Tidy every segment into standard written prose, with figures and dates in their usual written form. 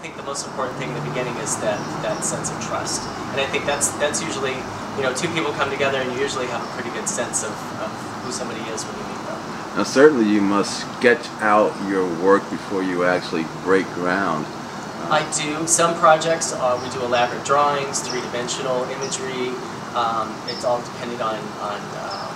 think the most important thing in the beginning is that sense of trust. And I think that's usually, you know, two people come together and you usually have a pretty good sense of who somebody is when you meet them. Now certainly you must sketch out your work before you actually break ground. I do. Some projects, we do elaborate drawings, three-dimensional imagery. It's all depending on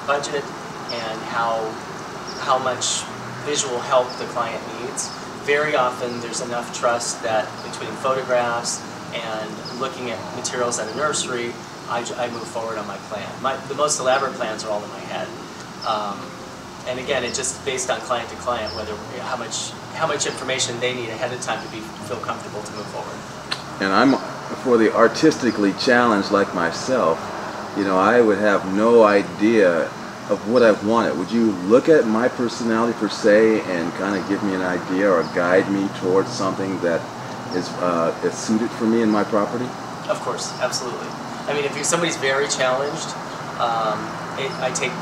budget and how much visual help the client needs. Very often there's enough trust that between photographs and looking at materials at a nursery, I move forward on my plan. The most elaborate plans are all in my head. And again, it's just based on client to client whether how much information they need ahead of time to feel comfortable to move forward. And for the artistically challenged like myself, you know, I would have no idea of what I wanted. Would you look at my personality per se and kind of give me an idea or guide me towards something that is suited for me and my property? Of course, absolutely. I mean, if somebody's very challenged, I take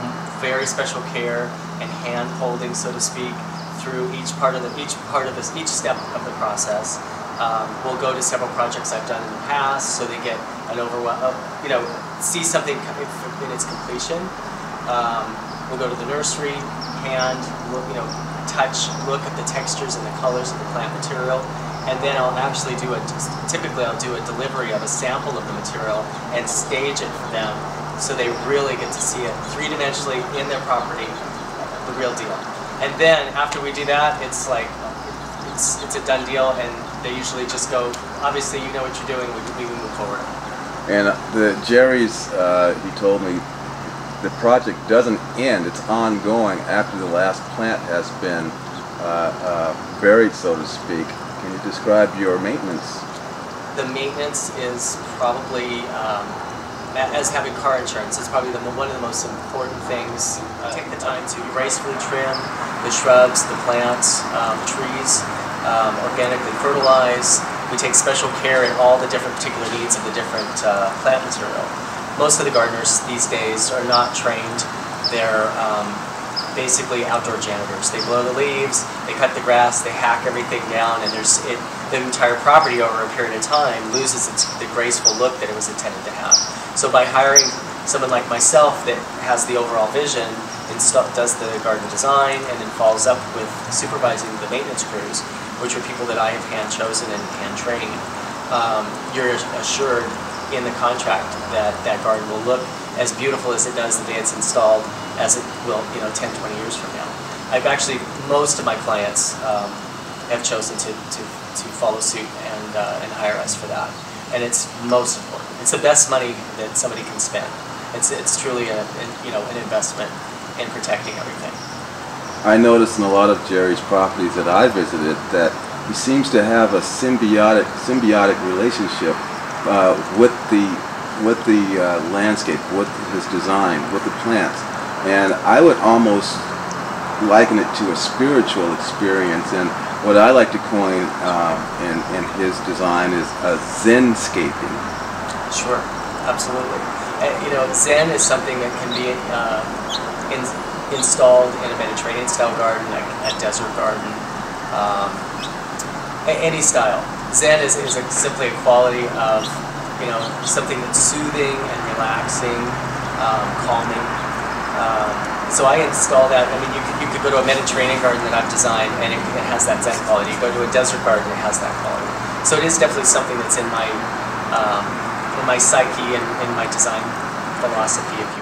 very special care and hand holding, so to speak, through each step of the process. We'll go to several projects I've done in the past, so they get an see something in its completion. We'll go to the nursery, touch, look at the textures and the colors of the plant material, and then I'll actually typically I'll do a delivery of a sample of the material and stage it for them so they really get to see it three-dimensionally in their property, the real deal. And then after we do that, it's like, it's a done deal, and they usually just go, obviously you know what you're doing, we move forward. And Jerry's, he told me, the project doesn't end, it's ongoing after the last plant has been buried, so to speak. Can you describe your maintenance? The maintenance is probably, as having car insurance, it's probably one of the most important things. Take the time to gracefully trim the shrubs, the plants, trees, organically fertilize. We take special care in all the different particular needs of the different plant material. Most of the gardeners these days are not trained. They're basically outdoor janitors. They blow the leaves, they cut the grass, they hack everything down, and the entire property over a period of time loses the graceful look that it was intended to have. So by hiring someone like myself that has the overall vision, does the garden design, and then follows up with supervising the maintenance crews, which are people that I have hand-chosen and hand-trained, you're assured in the contract that that garden will look as beautiful as it does the day it's installed as it will, 10, 20 years from now. Most of my clients have chosen to follow suit and hire us for that. And it's most important. It's the best money that somebody can spend. It's truly an investment in protecting everything. I noticed in a lot of Jerry's properties that I visited that he seems to have a symbiotic relationship with the landscape, with his design, with the plants, and I would almost liken it to a spiritual experience. And what I like to coin in his design is Zen Scaping. Sure, absolutely. Zen is something that can be installed in a Mediterranean-style garden, like a desert garden, any style. Zen is simply a quality of, something that's soothing and relaxing, calming. So I install that. I mean, you could go to a Mediterranean garden that I've designed, and it has that Zen quality. You go to a desert garden, it has that quality. So it is definitely something that's in my psyche and in my design philosophy, if you